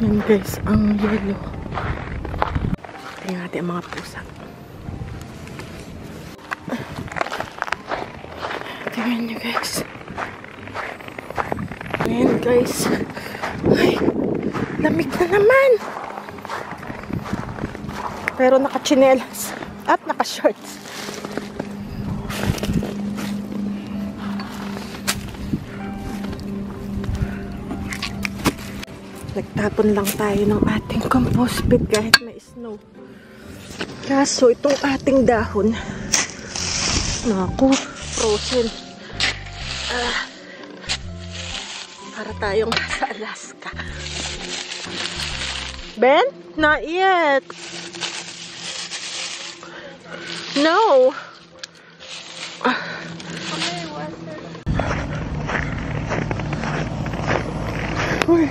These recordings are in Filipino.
Yan guys, ang yellow. Tingnan natin ang mga pusa. Tingnan nyo guys. Ayan guys. Ay, lamig na naman. Pero naka-chinelas at naka-shorts. Nagtapon lang tayo ng ating compost pit kahit may snow. Kaso itong ating dahon, naku, frozen. Para tayong sa Alaska. Ben? Not yet. No. Uy.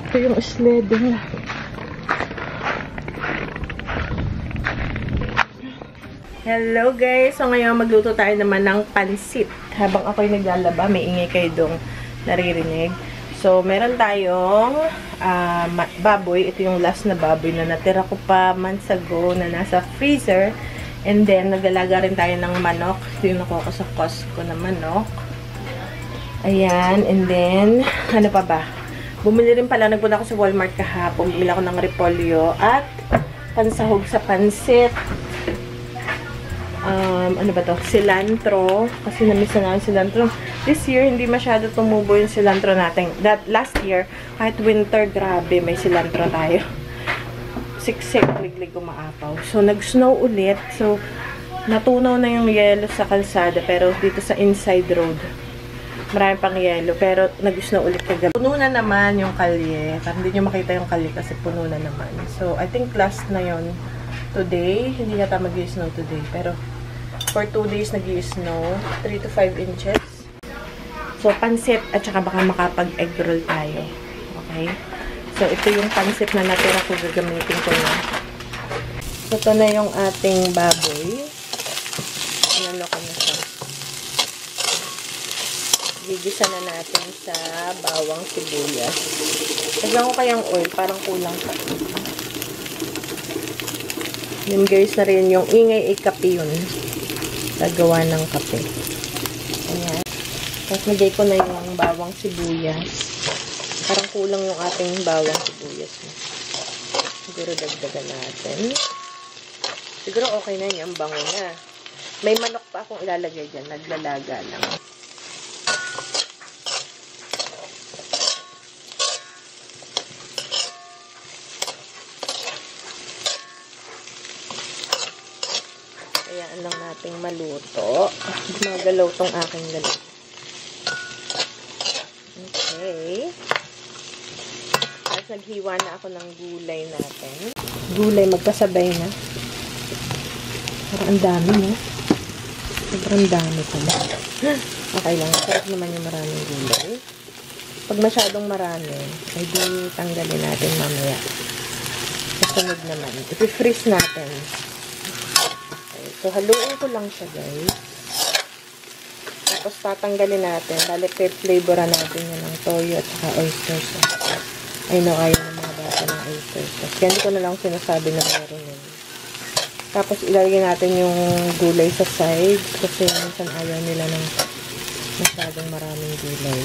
Ito yung sled na. Hello guys! So ngayon magluto tayo naman ng pansit. Habang ako'y naglalaba, may ingay kayo dong naririnig. So meron tayong baboy. Ito yung last na baboy na natira ko pa months ago na nasa freezer. And then naglalaga rin tayo ng manok. Ito yung nakuha ko sa Costco na manok. Ayan, and then, ano pa ba? Bumili rin pala, nagpunta ako sa Walmart kahapon. Bumili ako ng repolyo at pansahog sa pansit. Ano ba to? Cilantro. Kasi namiss na namin cilantro. This year, hindi masyado tumubo yung cilantro natin. Last year, kahit winter, grabe, may cilantro tayo. Siksik, liglig umaapaw. So, nag-snow ulit. So, natunaw na yung yelo sa kalsada. Pero dito sa inside road, marami pang yelo, pero nag-snow ulit kagabi. Puno na naman yung kalye. Parang hindi nyo makita yung kalye kasi puno na naman. So, I think last na yon today. Hindi yata mag-snow today. Pero, for 2 days nag-snow. 3 to 5 inches. So, pansit at saka baka makapag-egg roll tayo. Okay? So, ito yung pansit na natira ko. Gagamitin ko na. Ito na yung ating baboy. Ano ko na siya. Gigisa na natin sa bawang sibuyas. Lagyan ko kayang oil, parang kulang pa. Yun guys na rin yung ingay ay kape yun. Gagawa ng kape. Ayan. Tapos lagay ko na yung bawang sibuyas. Parang kulang yung ating bawang sibuyas. Siguro dagdagan natin. Siguro okay na yan. Bango na. May manok pa akong ilalagay dyan. Naglalaga lang. Hayaan lang nating maluto. Magalaw tong aking galit. Okay. Tapos naghiwa na ako ng gulay natin. Gulay magkasabay na. Parang ang dami, no? Sobrang dami pa na. Okay lang. Sarap naman yung maraming gulay. Pag masyadong marami, ay di tanggalin natin mamaya. Kasunod naman. I-freeze natin. So, haluin ko lang siya, guys. Tapos, tatanggalin natin. Dali, flavoran natin yan ng toyo at saka oyster sauce. I know, ayaw ng mga bata ng oyster sauce. Kaya hindi ko na lang sinasabi na meron yun. Tapos, ilalagay natin yung gulay sa side. Kasi, minsan ayaw nila ng masyadong maraming gulay.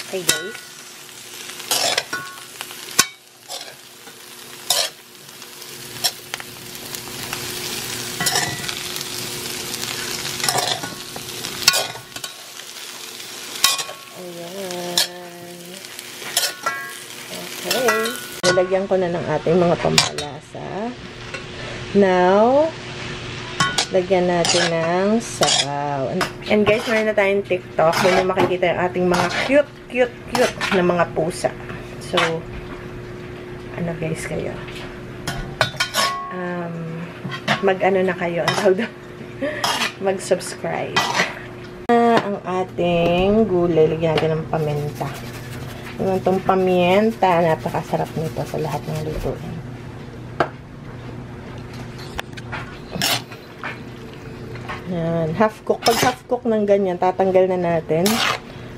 Okay, guys. Nilagyan ko na ng ating mga pampalasa. Now, lagyan natin ng sabaw. And guys, meron na tayong TikTok. Doon yung makikita yung ating mga cute na mga pusa. So, ano guys kayo? Mag-ano na kayo? Mag-subscribe. Ang ating gulay. Lagyan natin ng paminta. Yung itong pamienta, napakasarap nito sa lahat ng lutuin. Yan, half cook. Pag half cook ng ganyan, tatanggal na natin.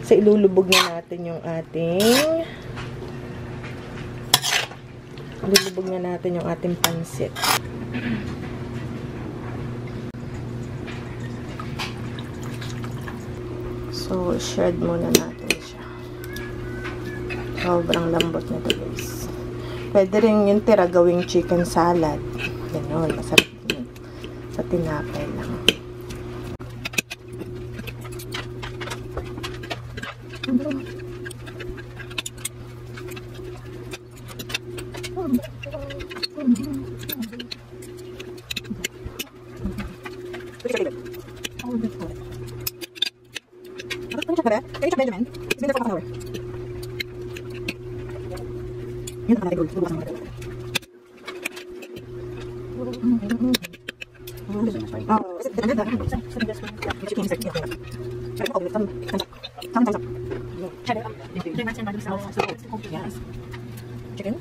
So, ilulubog na natin yung ating pansit. So, shred muna natin siya. Sobrang lambot na ito, guys. Pwede rin yung tira gawing chicken salad. Ganon, masarap yun. Sa tinapay lang. Chicken.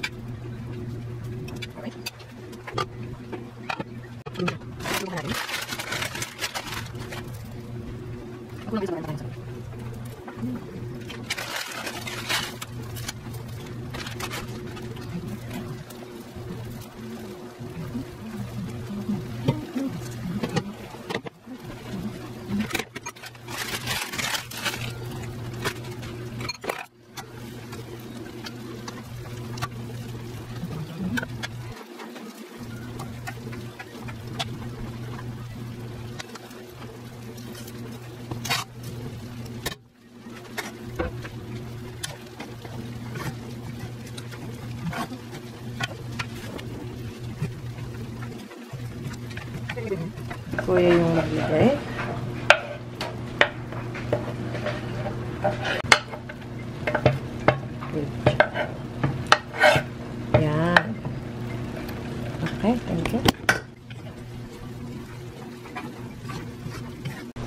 Kuya yung magbigay. Yan. Okay, thank you.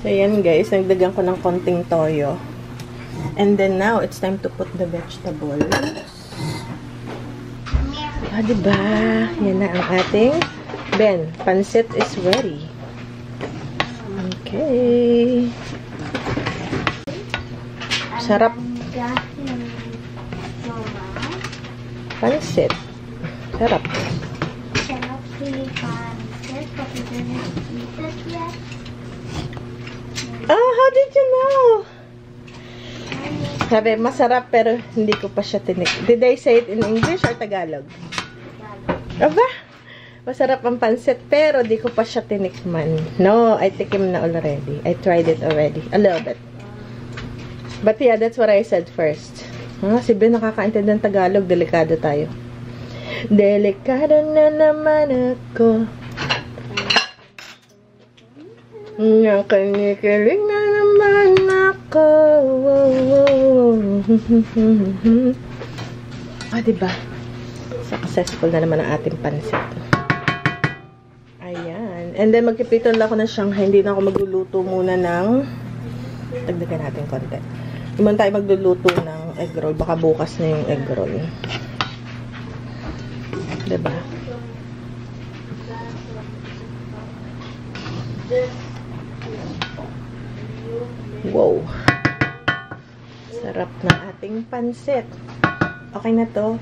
So, yan guys. Nagdagan ko ng konting toyo. And then now, it's time to put the vegetables. Ah, diba? Yan na ang ating pancit is ready. Okay. Sarap. Pancit. Sarap. Sarap yung pancit, but we didn't eat it yet. Oh, how did you know? Sabi, masarap pero hindi ko pa siya tinik. Did I say it in English or Tagalog? Aba? Masarap ang pancit, pero di ko pa siya tinikman. No, I tikim na already. I tried it already. A little bit. But yeah, that's what I said first. Si Ben nakakaintindi ng Tagalog. Delikado tayo. Delikado na naman ako. Nakanikilig na naman ako. Diba? Successful na naman ang ating pancit. Ayan. And then, magpipiton lang ako ng Shanghai. Hindi na ako magluluto muna ng dagdagan natin konti. Hindi muna tayo magluluto ng egg roll. Baka bukas na yung egg roll. Diba? Wow. Sarap ng ating pancit. Okay na to.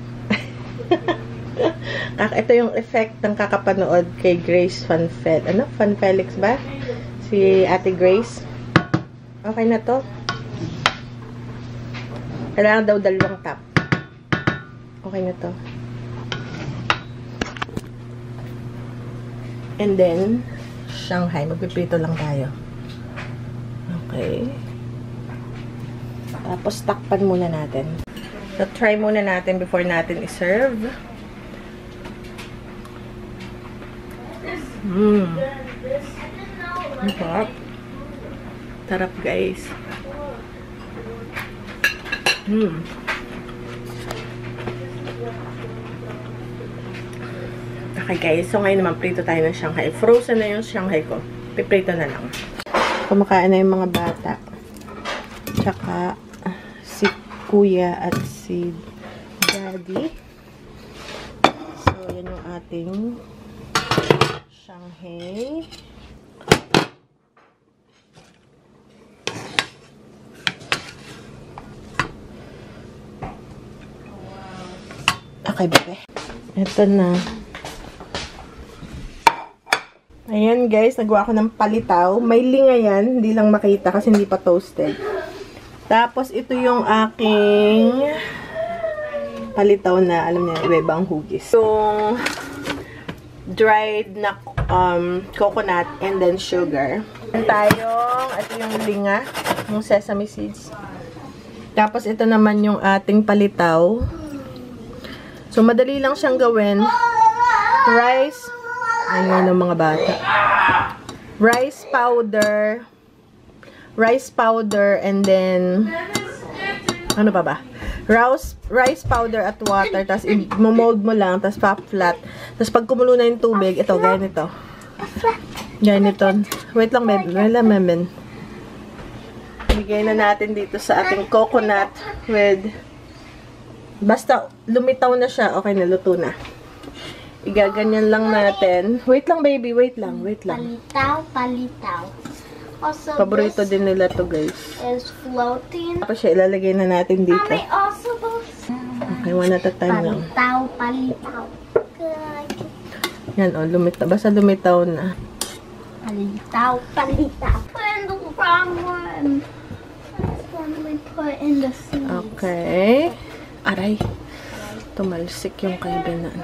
Ito yung effect ng kakapanood kay Grace Fanfel. Ano? Fanfelix ba? Si Ate Grace. Okay na to. Kailangan daw dalawang tap. Okay na to. And then, Shanghai. Magpipito lang tayo. Okay. Tapos, takpan muna natin. So, try muna natin before natin i-serve. Sarap. Sarap, guys. Okay, guys. So, ngayon naman, prito tayo ng Shanghai. Frozen na yung Shanghai ko. Piprito na lang. Kumakain na yung mga bata. Tsaka, si Kuya at si Daddy. So, yan yung ating Shanghai. Okay, bebe. Ito na. Ayan guys, nagawa ko ng palitaw. May linga yan, hindi lang makita kasi hindi pa toasted. Tapos ito yung aking palitaw na, alam niya, iba ang hugis. Yung dried na coconut and then sugar. Ito yung linga, yung sesame seeds. Tapos ito naman yung ating palitaw. So madali lang siyang gawin. Rice, ayun ng mga bata. Rice powder, and then ano pa ba? Rice powder at water, tapos i-mold mo lang, tapos pa-flat. Tapos pag kumulo na yung tubig, ito, ganito. Ganito. Wait lang, babe. Wait lang, memen. Bigay na natin dito sa ating coconut with, basta lumitaw na siya, okay na, luto na. Igaganyan lang natin. Wait lang, baby. Wait lang. Palitaw. Also, Paborito din nila to, guys. Is floating. Tapos siya, ilalagay na natin dito. Mommy also goes. Okay, one at a time lang. Palitaw. Good. Yan, oh, lumitaw. Basta lumitaw na. Palitaw. Put in the wrong one. That's one we put in the seeds. Okay. Aray. Tumalsik yung kaibinan.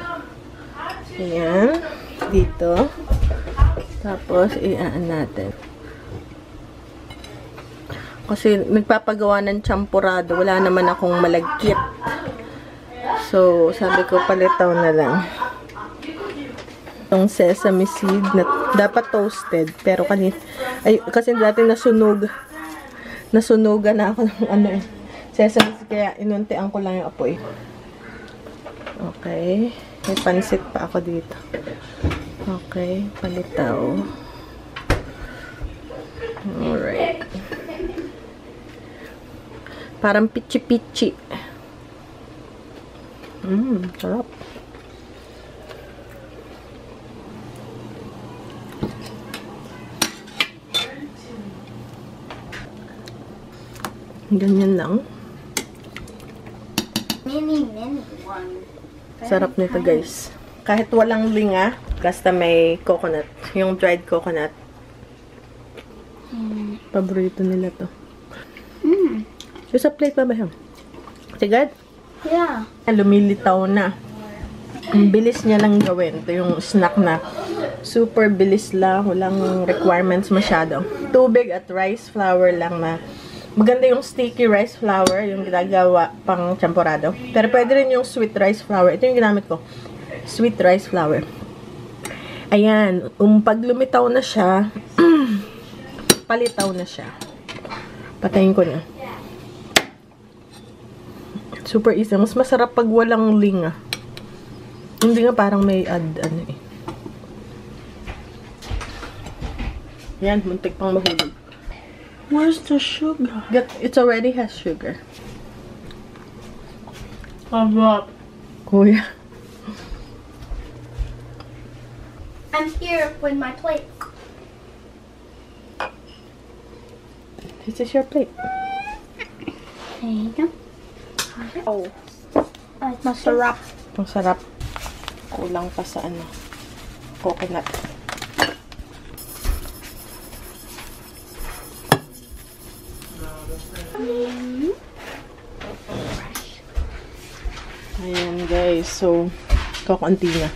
Ayan. Dito. Tapos, iaan natin. Kasi nagpapagawa ng champurado. Wala naman akong malagkit. So, sabi ko, palitaw na lang. Itong sesame seed na dapat toasted. Pero kasi dati nasunugan na ako ng sesame seed. Kaya inuntian ko lang yung apoy. Okay. May pansit pa ako dito. Okay. Palitaw. Alright. Parang pichi-pichi. Sarap. Ganyan lang. Mini one. Sarap nito, guys. Kahit walang linga, basta may coconut. Yung dried coconut. Paborito nila to. Sa plate pa ba yun? Sigad? Yeah. Lumilitaw na. Ang bilis niya lang gawin. Ito yung snack na super bilis lang. Walang requirements masyado. Tubig at rice flour lang na. Maganda yung sticky rice flour, yung ginagawa pang champurado. Pero pwede rin yung sweet rice flour. Ito yung ginamit ko. Sweet rice flour. Ayan. Pag lumitaw na siya, palitaw na siya. Patayin ko na. Super easy. Mas masarap pag walang linga. Hindi nga parang may ano eh. Yan, muntik pang mahulog. Where's the sugar? It already has sugar. What? Kuya. I'm here with my plate. This is your plate. There you go. Oh. Masarap. Ang sarap. Kulang pa sa ano. Coconut. Ayan guys. So, kakunti na.